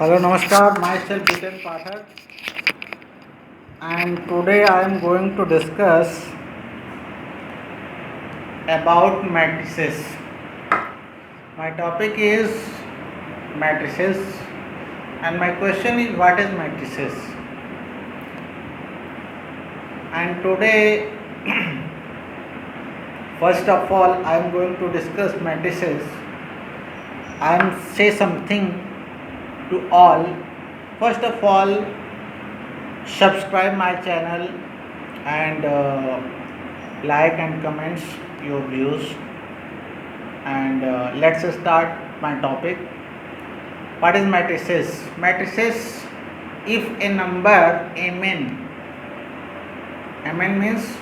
Hello, Namaskar. Myself Biten Pathak, and today I am going to discuss about matrices. My topic is matrices, and my question is what is matrices? And today, first of all, I am going to discuss matrices. I am say something to all. First of all, subscribe my channel and like and comments your views, and let's start my topic. What is matrices? Matrices, if a number mn means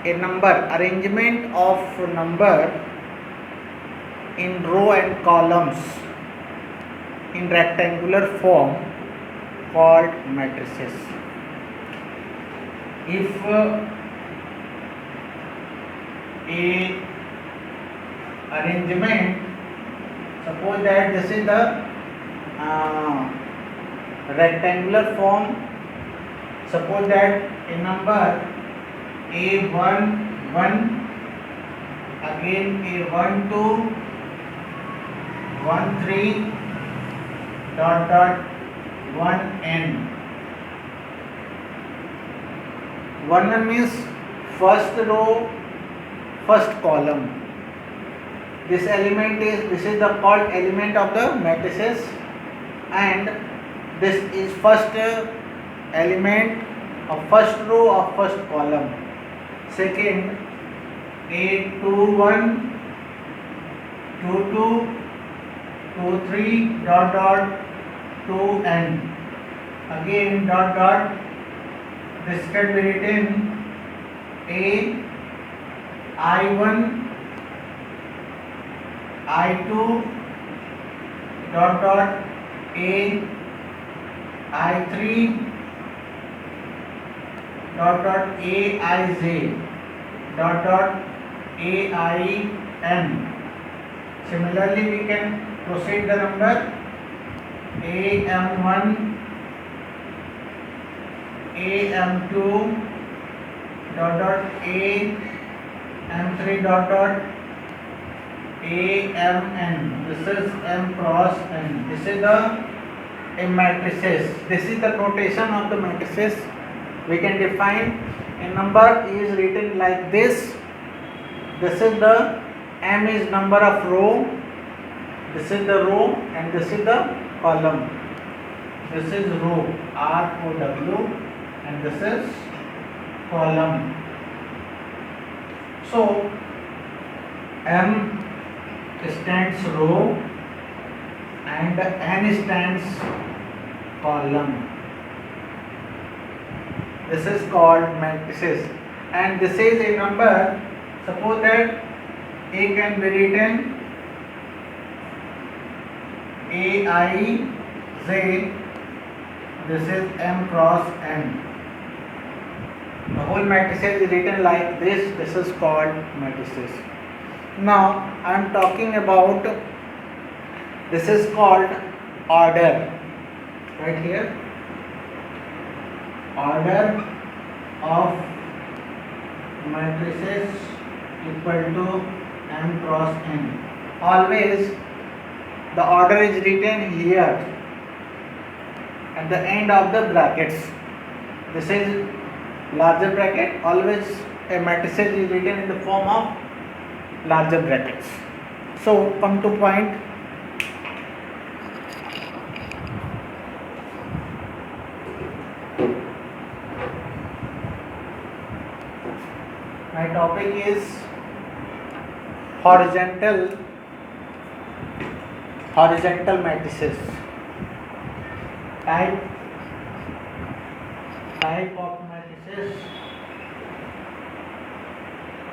a number, arrangement of number in row and columns in rectangular form called matrices. If a arrangement, suppose that this is the rectangular form, suppose that a number a1 1, again a1 2, 1 3 dot dot 1 n. 1 means first row, first column. This is the called element of the matrices, and this is first element of first row of first column. Second, a2 1, 2 2, 2 3 dot dot 2 n. Again dot dot. This can be written a I1 I2 dot dot a I3 dot dot aij dot dot ain. Similarly, we can proceed the number am1 am2 dot dot am3 dot dot amn. This is m cross n. This is the matrices. This is the notation of the matrices. We can define a number is written like this. This is the m is number of row. This is the row and this is the column. This is row, ROW, and this is column. So m stands row and n stands column. This is called matrices, and this is a number. Suppose that a can be written aij. This is m cross n. The whole matrices is written like this. This is called matrices. Now I am talking about, this is called order. Right here, order of matrices equal to m cross n. Always the order is written here at the end of the brackets. This is larger bracket. Always a matrices is written in the form of larger brackets. So come to point. My topic is horizontal matrices. Type of matrices.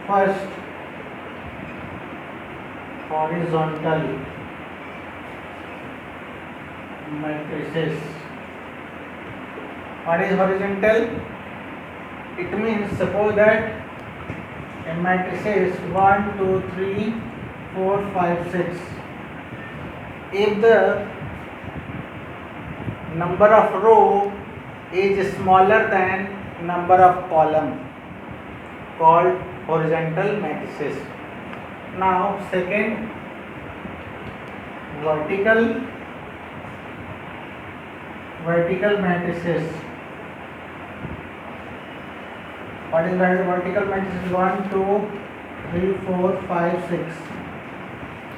First, horizontal matrices. What is horizontal? It means, suppose that a matrix is 1 2 3 4 5 6. If the number of row is smaller than number of column, called horizontal matrices. Now second, vertical matrices. What is vertical matrices? 1 2 3 4 5 6.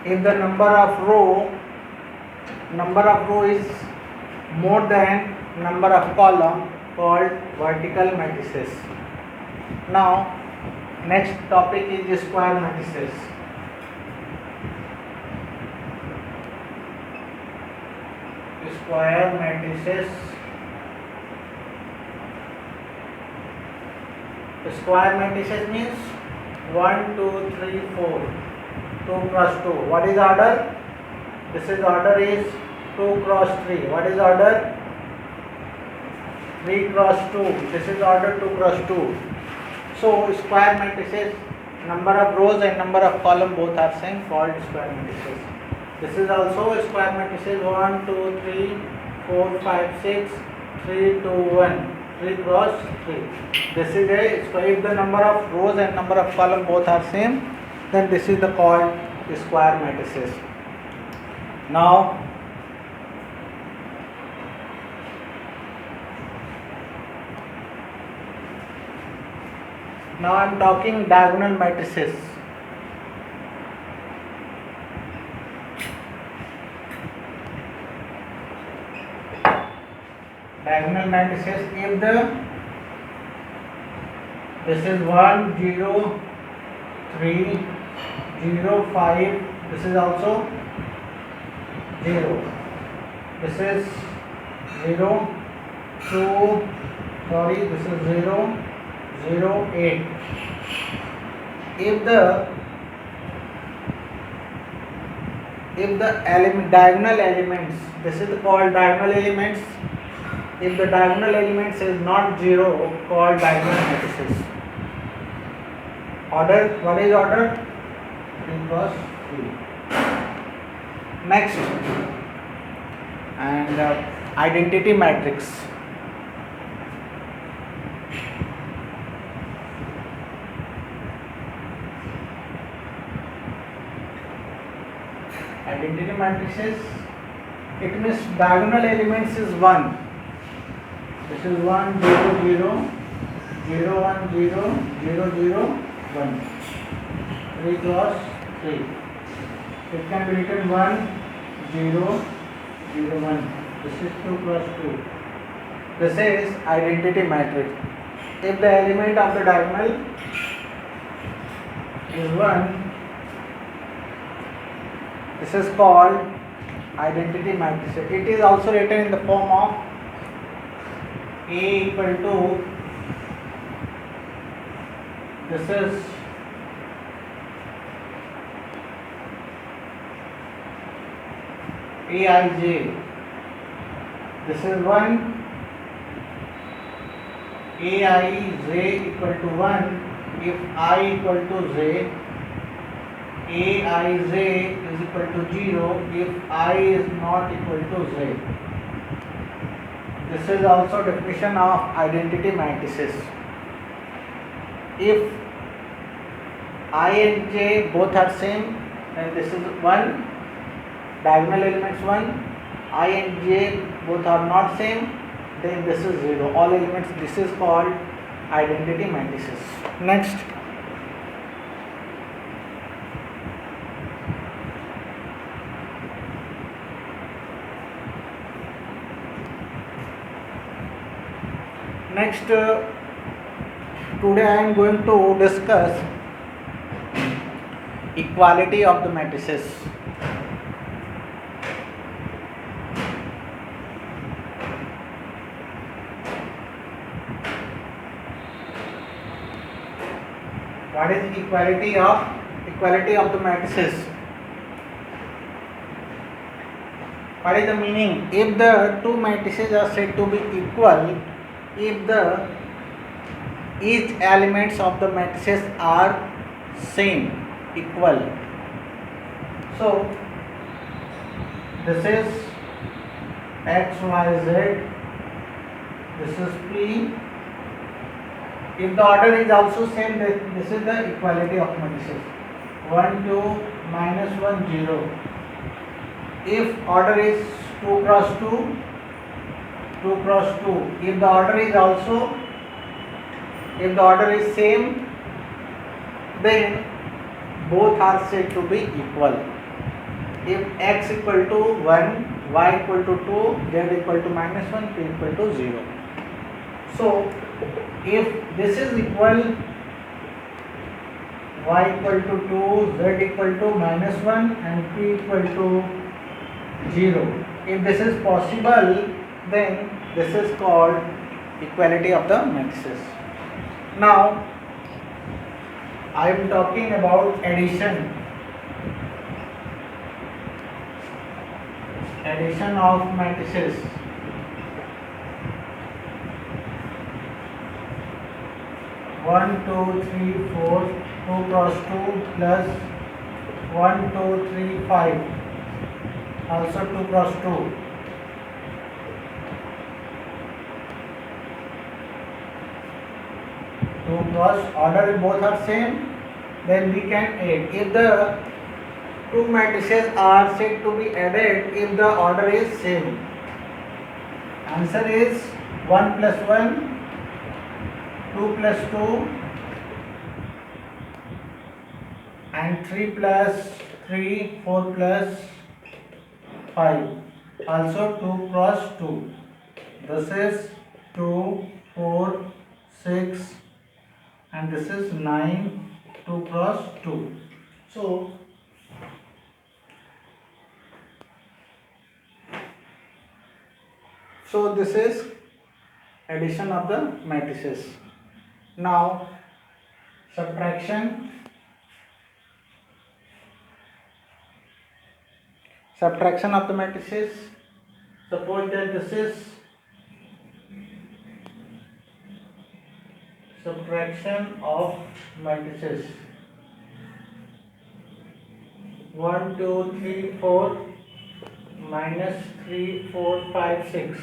If the number of row is more than number of column, called vertical matrices. Now next topic is square matrices. Square matrices. Square matrices means 1 2 3 4, 2 cross 2. What is order? This is order is 2 cross 3. What is order? 3 cross 2. This is order 2 cross 2. So square matrices, number of rows and number of column both are same, called square matrices. This is also a square matrices 1 2 3 4 5 6 3 2 1, 3 cross 3. This is a square. If the number of rows and number of column both are same, then this is the called square matrices. Now I am talking diagonal matrices. Diagonal matrices, if this is 1 0 3 0 5, this is also 0, this is 0 2, sorry, this is 0 0 8. If the diagonal elements, this is called diagonal elements. If the diagonal elements is not 0, called diagonal matrices. Order, what is order? 3 cross 3. Next, and identity matrix. Identity matrices, it means diagonal elements is 1. This is 1 0 0 0 1 0 0 0 1, 3 cross 3. It can be written 1 0 0 1. This is 2 cross 2. This is identity matrix. If the element of the diagonal is 1, this is called identity matrix. It is also written in the form of A equal to, this is Aij. This is 1. Aij equal to 1. If I equal to j, Aij is equal to 0 if I is not equal to j. This is also definition of identity matrices. If I and j both are same, then this is 1, diagonal elements 1. I and j both are not same, then this is 0. All elements, this is called identity matrices. Next, today I am going to discuss equality of the matrices. What is equality of the matrices? What is the meaning? If the two matrices are said to be equal, if the each elements of the matrices are same, equal. So this is X, Y, Z. This is P. If the order is also same, then this is the equality of matrices. 1, 2, minus 1, 0. If order is 2 cross 2, 2 cross 2. If the order is also, if the order is same, then both are said to be equal. If x equal to 1, y equal to 2, z equal to minus 1, p equal to 0. So, if this is equal, y equal to 2, z equal to minus 1 and p equal to 0. If this is possible, then this is called equality of the matrices. Now, I am talking about addition. Addition of matrices. One, two, three, four, 2 cross 2 plus 1, 2, 3, 5. Also 2 cross 2. Order both are same, then we can add. If the two matrices are said to be added if the order is same. Answer is 1 plus 1, 2 plus 2 and 3 plus 3, 4 plus 5. Also 2 cross 2. This is 2, 4, 6 and this is 9, 2 cross 2. So this is addition of the matrices. Now subtraction. Subtraction of the matrices. Suppose that this is subtraction of matrices. 1, 2, 3, 4 minus 3, 4, 5, 6.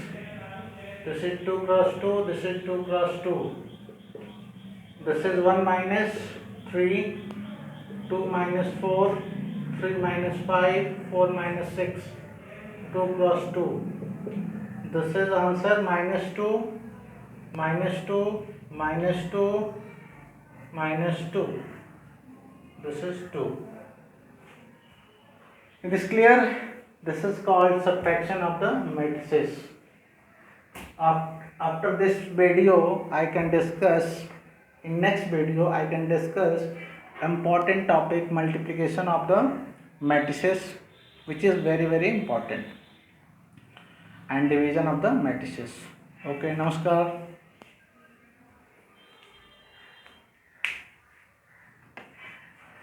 This is 2 cross 2, this is 2 cross 2. This is 1 minus 3, 2 minus 4, 3 minus 5, 4 minus 6, 2 cross 2. This is answer minus 2, minus 2, minus 2, minus 2. This is 2. It is clear? This is called subtraction of the matrices. After this video, I can discuss, in next video, I can discuss important topic multiplication of the matrices, which is very, very important, and division of the matrices. Okay, namaskar.